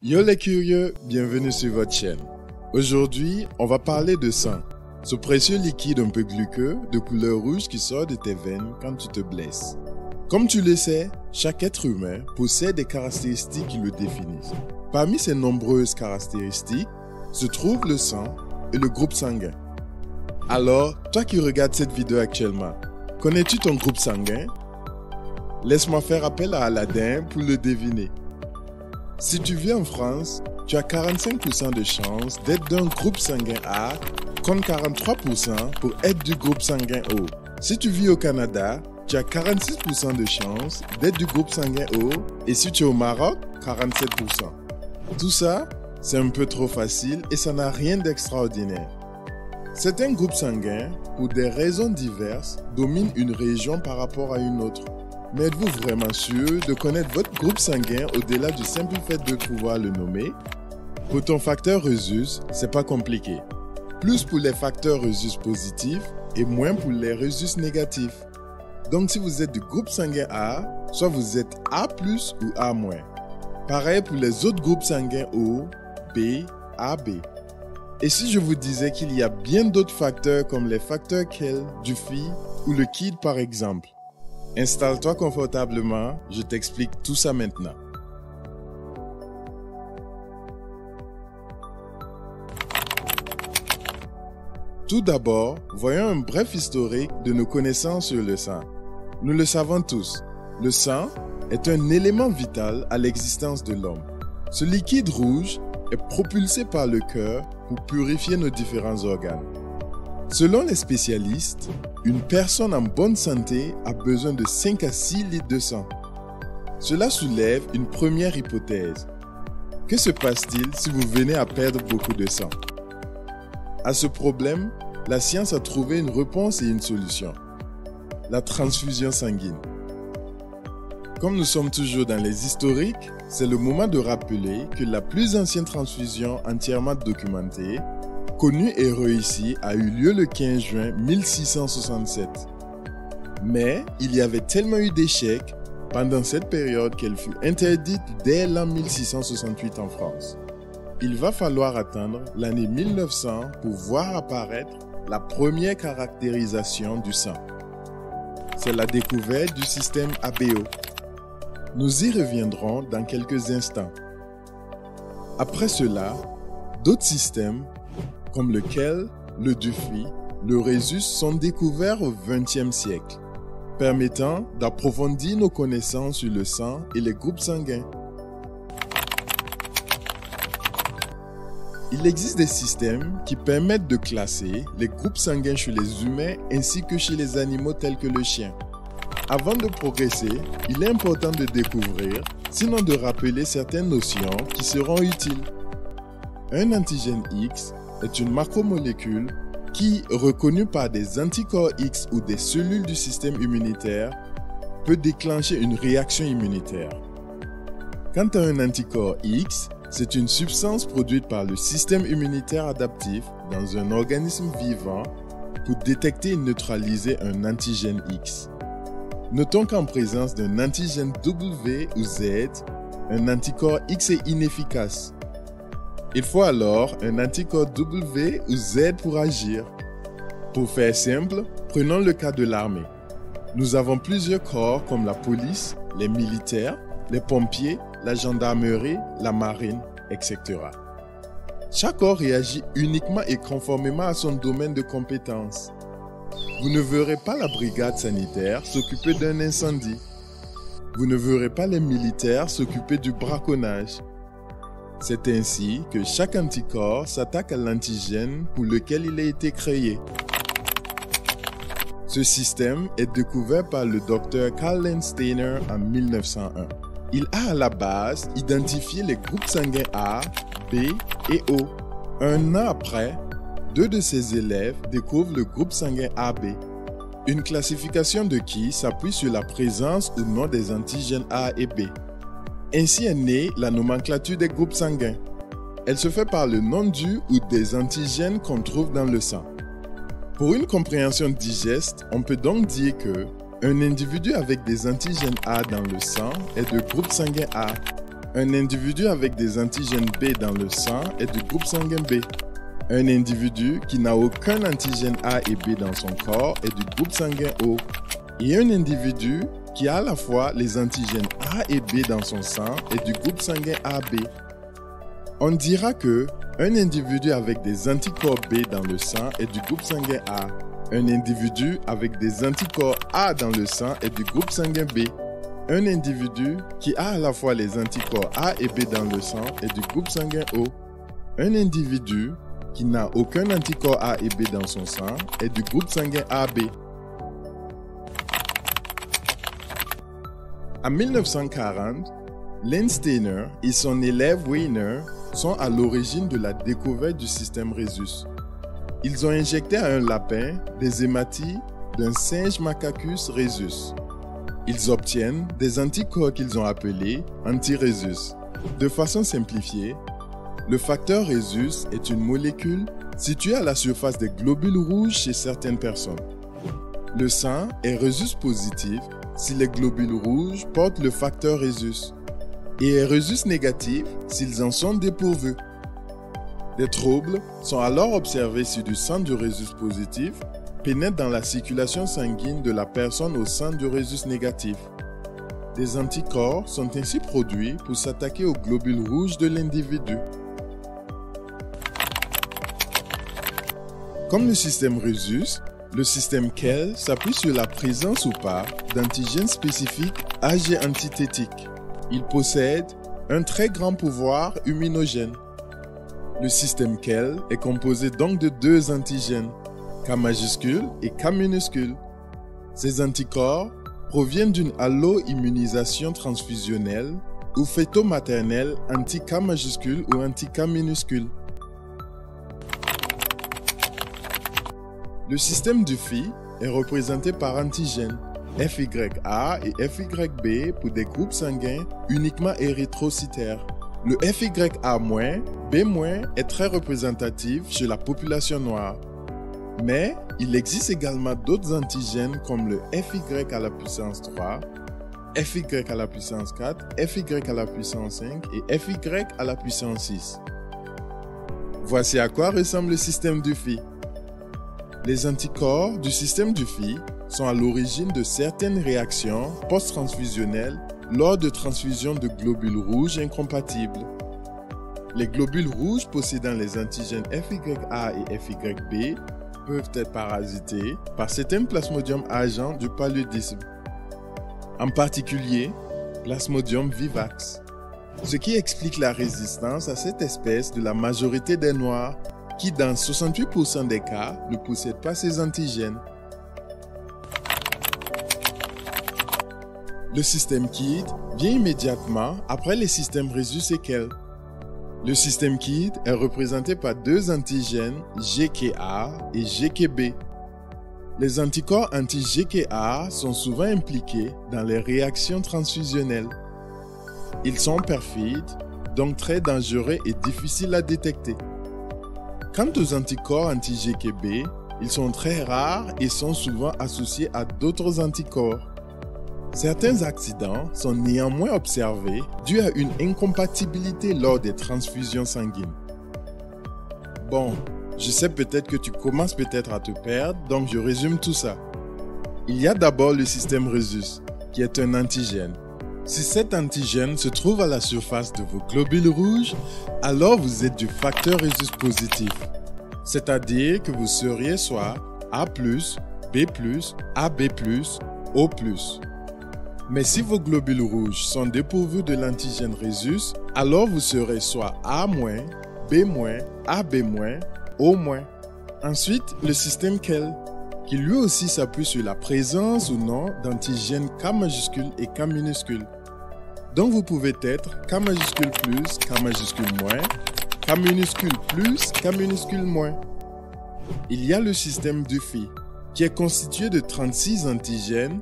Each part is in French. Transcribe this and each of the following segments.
Yo les curieux, bienvenue sur votre chaîne. Aujourd'hui, on va parler de sang, ce précieux liquide un peu gluqueux de couleur rouge qui sort de tes veines quand tu te blesses. Comme tu le sais, chaque être humain possède des caractéristiques qui le définissent. Parmi ces nombreuses caractéristiques se trouve le sang et le groupe sanguin. Alors, toi qui regardes cette vidéo actuellement, connais-tu ton groupe sanguin? Laisse-moi faire appel à Aladdin pour le deviner. Si tu vis en France, tu as 45% de chances d'être d'un groupe sanguin A contre 43% pour être du groupe sanguin O. Si tu vis au Canada, tu as 46% de chances d'être du groupe sanguin O et si tu es au Maroc, 47%. Tout ça, c'est un peu trop facile et ça n'a rien d'extraordinaire. Certains groupes sanguins, pour des raisons diverses, dominent une région par rapport à une autre. Mais êtes-vous vraiment sûr de connaître votre groupe sanguin au-delà du simple fait de pouvoir le nommer? Pour ton facteur Rhesus, c'est pas compliqué. Plus pour les facteurs Rhesus positifs et moins pour les Rhesus négatifs. Donc si vous êtes du groupe sanguin A, soit vous êtes A+ ou A-. Pareil pour les autres groupes sanguins O, B, AB. Et si je vous disais qu'il y a bien d'autres facteurs comme les facteurs Kell, Duffy ou le KID par exemple? Installe-toi confortablement, je t'explique tout ça maintenant. Tout d'abord, voyons un bref historique de nos connaissances sur le sang. Nous le savons tous, le sang est un élément vital à l'existence de l'homme. Ce liquide rouge est propulsé par le cœur pour purifier nos différents organes. Selon les spécialistes, une personne en bonne santé a besoin de 5 à 6 litres de sang. Cela soulève une première hypothèse. Que se passe-t-il si vous venez à perdre beaucoup de sang? À ce problème, la science a trouvé une réponse et une solution. La transfusion sanguine. Comme nous sommes toujours dans les historiques, c'est le moment de rappeler que la plus ancienne transfusion entièrement documentée, connue et réussie, a eu lieu le 15 juin 1667. Mais il y avait tellement eu d'échecs pendant cette période qu'elle fut interdite dès l'an 1668 en France. Il va falloir attendre l'année 1900 pour voir apparaître la première caractérisation du sang. C'est la découverte du système ABO. Nous y reviendrons dans quelques instants. Après cela, d'autres systèmes comme le Kell, le Duffy, le Rhesus sont découverts au XXe siècle, permettant d'approfondir nos connaissances sur le sang et les groupes sanguins. Il existe des systèmes qui permettent de classer les groupes sanguins chez les humains ainsi que chez les animaux tels que le chien. Avant de progresser, il est important de découvrir, sinon de rappeler certaines notions qui seront utiles. Un antigène X est une macromolécule qui, reconnue par des anticorps X ou des cellules du système immunitaire, peut déclencher une réaction immunitaire. Quant à un anticorps X, c'est une substance produite par le système immunitaire adaptif dans un organisme vivant pour détecter et neutraliser un antigène X. Notons qu'en présence d'un antigène W ou Z, un anticorps X est inefficace. Il faut alors un anticorps W ou Z pour agir. Pour faire simple, prenons le cas de l'armée. Nous avons plusieurs corps comme la police, les militaires, les pompiers, la gendarmerie, la marine, etc. Chaque corps réagit uniquement et conformément à son domaine de compétence. Vous ne verrez pas la brigade sanitaire s'occuper d'un incendie. Vous ne verrez pas les militaires s'occuper du braconnage. C'est ainsi que chaque anticorps s'attaque à l'antigène pour lequel il a été créé. Ce système est découvert par le docteur Karl Landsteiner en 1901. Il a à la base identifié les groupes sanguins A, B et O. Un an après, deux de ses élèves découvrent le groupe sanguin AB, une classification de qui s'appuie sur la présence ou non des antigènes A et B. Ainsi est née la nomenclature des groupes sanguins. Elle se fait par le nom du ou des antigènes qu'on trouve dans le sang. Pour une compréhension digeste, on peut donc dire que un individu avec des antigènes A dans le sang est de groupe sanguin A Un individu avec des antigènes B dans le sang est du groupe sanguin B. Un individu qui n'a aucun antigène A et B dans son corps est du groupe sanguin O. Et un individu qui a à la fois les antigènes A et B dans son sang est du groupe sanguin AB. On dira que un individu avec des anticorps B dans le sang est du groupe sanguin A. Un individu avec des anticorps A dans le sang est du groupe sanguin B. Un individu qui a à la fois les anticorps A et B dans le sang est du groupe sanguin O. Un individu qui n'a aucun anticorps A et B dans son sang est du groupe sanguin AB. En 1940, Len Steiner et son élève Weiner sont à l'origine de la découverte du système Rhesus. Ils ont injecté à un lapin des hématies d'un singe Macacus rhesus. Ils obtiennent des anticorps qu'ils ont appelés anti-Rhesus. De façon simplifiée, le facteur Rhesus est une molécule située à la surface des globules rouges chez certaines personnes. Le sang est Rhesus positif si les globules rouges portent le facteur Rhesus et est Rhesus négatif s'ils en sont dépourvus. Des troubles sont alors observés si du sang du Rhesus positif pénètre dans la circulation sanguine de la personne au sang du Rhesus négatif. Des anticorps sont ainsi produits pour s'attaquer aux globules rouges de l'individu. Comme le système Rhesus, le système KELL s'appuie sur la présence ou pas d'antigènes spécifiques AG antithétiques. Il possède un très grand pouvoir immunogène. Le système KELL est composé donc de deux antigènes, K majuscule et K minuscule. Ces anticorps proviennent d'une allo-immunisation transfusionnelle ou fœto-maternelle anti-K majuscule ou anti-K minuscule. Le système Duffy est représenté par antigènes FYA et FYB pour des groupes sanguins uniquement érythrocytaires. Le FYA-, B- est très représentatif chez la population noire. Mais il existe également d'autres antigènes comme le FY à la puissance 3, FY à la puissance 4, FY à la puissance 5 et FY à la puissance 6. Voici à quoi ressemble le système Duffy. Les anticorps du système Duffy sont à l'origine de certaines réactions post-transfusionnelles lors de transfusions de globules rouges incompatibles. Les globules rouges possédant les antigènes FYA et FYB peuvent être parasités par certains plasmodium agents du paludisme, en particulier Plasmodium vivax, ce qui explique la résistance à cette espèce de la majorité des Noirs qui, dans 68% des cas, ne possèdent pas ces antigènes. Le système KID vient immédiatement après les systèmes Rhesus et KELL. Le système KID est représenté par deux antigènes GKA et GKB. Les anticorps anti-GKA sont souvent impliqués dans les réactions transfusionnelles. Ils sont perfides, donc très dangereux et difficiles à détecter. Quant aux anticorps anti-GKB, ils sont très rares et sont souvent associés à d'autres anticorps. Certains accidents sont néanmoins observés dus à une incompatibilité lors des transfusions sanguines. Bon, je sais peut-être que tu commences peut-être à te perdre, donc je résume tout ça. Il y a d'abord le système Rhesus, qui est un antigène. Si cet antigène se trouve à la surface de vos globules rouges, alors vous êtes du facteur Rhesus positif. C'est-à-dire que vous seriez soit A+, B+, AB+, O+. Mais si vos globules rouges sont dépourvus de l'antigène Rhesus, alors vous serez soit A-, B-, AB-, O-. Ensuite, le système KELL, qui lui aussi s'appuie sur la présence ou non d'antigènes K majuscule et K minuscule. Donc vous pouvez être K majuscule plus, K majuscule moins, K minuscule plus, K minuscule moins. Il y a le système Duffy, qui est constitué de 36 antigènes,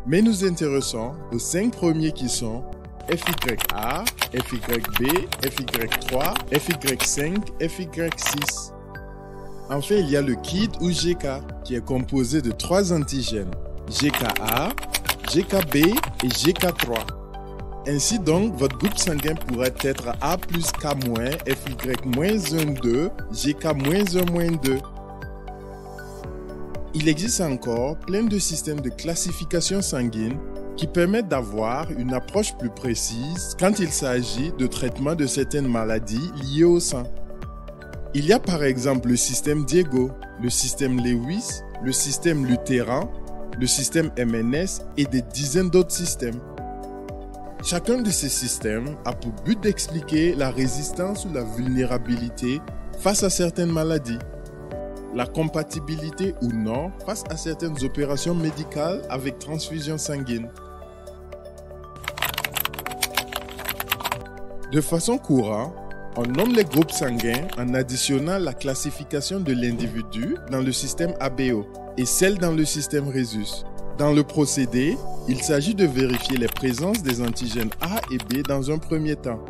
mais nous intéressons aux 5 premiers qui sont FYA, FYB, FY3, FY5, FY6. Enfin, il y a le KID ou GK, qui est composé de 3 antigènes, GKA, GKB et GK3. Ainsi donc, votre groupe sanguin pourrait être A plus K-, FY-1,2, GK-1,2. Il existe encore plein de systèmes de classification sanguine qui permettent d'avoir une approche plus précise quand il s'agit de traitement de certaines maladies liées au sang. Il y a par exemple le système Diego, le système Lewis, le système Lutheran, le système MNS et des dizaines d'autres systèmes. Chacun de ces systèmes a pour but d'expliquer la résistance ou la vulnérabilité face à certaines maladies, la compatibilité ou non face à certaines opérations médicales avec transfusion sanguine. De façon courante, on nomme les groupes sanguins en additionnant la classification de l'individu dans le système ABO et celle dans le système Rhesus. Dans le procédé, il s'agit de vérifier les présences des antigènes A et B dans un premier temps.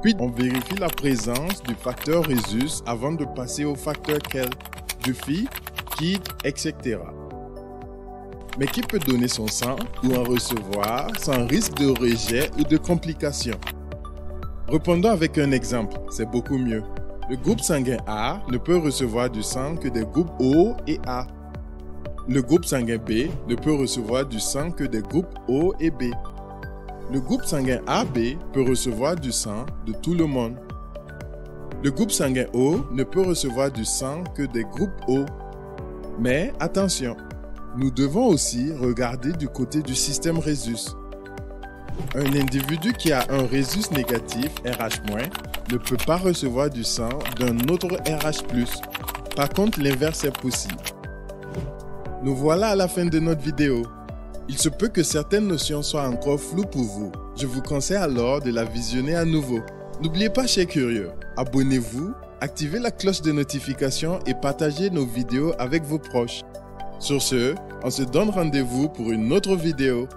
Puis, on vérifie la présence du facteur Rhesus avant de passer au facteur KEL, du Phi, KIT, etc. Mais qui peut donner son sang ou en recevoir sans risque de rejet ou de complications? Répondons avec un exemple, c'est beaucoup mieux. Le groupe sanguin A ne peut recevoir du sang que des groupes O et A. Le groupe sanguin B ne peut recevoir du sang que des groupes O et B. Le groupe sanguin AB peut recevoir du sang de tout le monde. Le groupe sanguin O ne peut recevoir du sang que des groupes O. Mais attention, nous devons aussi regarder du côté du système Rhesus. Un individu qui a un Rhesus négatif RH- ne peut pas recevoir du sang d'un autre RH+. Par contre, l'inverse est possible. Nous voilà à la fin de notre vidéo. Il se peut que certaines notions soient encore floues pour vous. Je vous conseille alors de la visionner à nouveau. N'oubliez pas, chers curieux, abonnez-vous, activez la cloche de notification et partagez nos vidéos avec vos proches. Sur ce, on se donne rendez-vous pour une autre vidéo.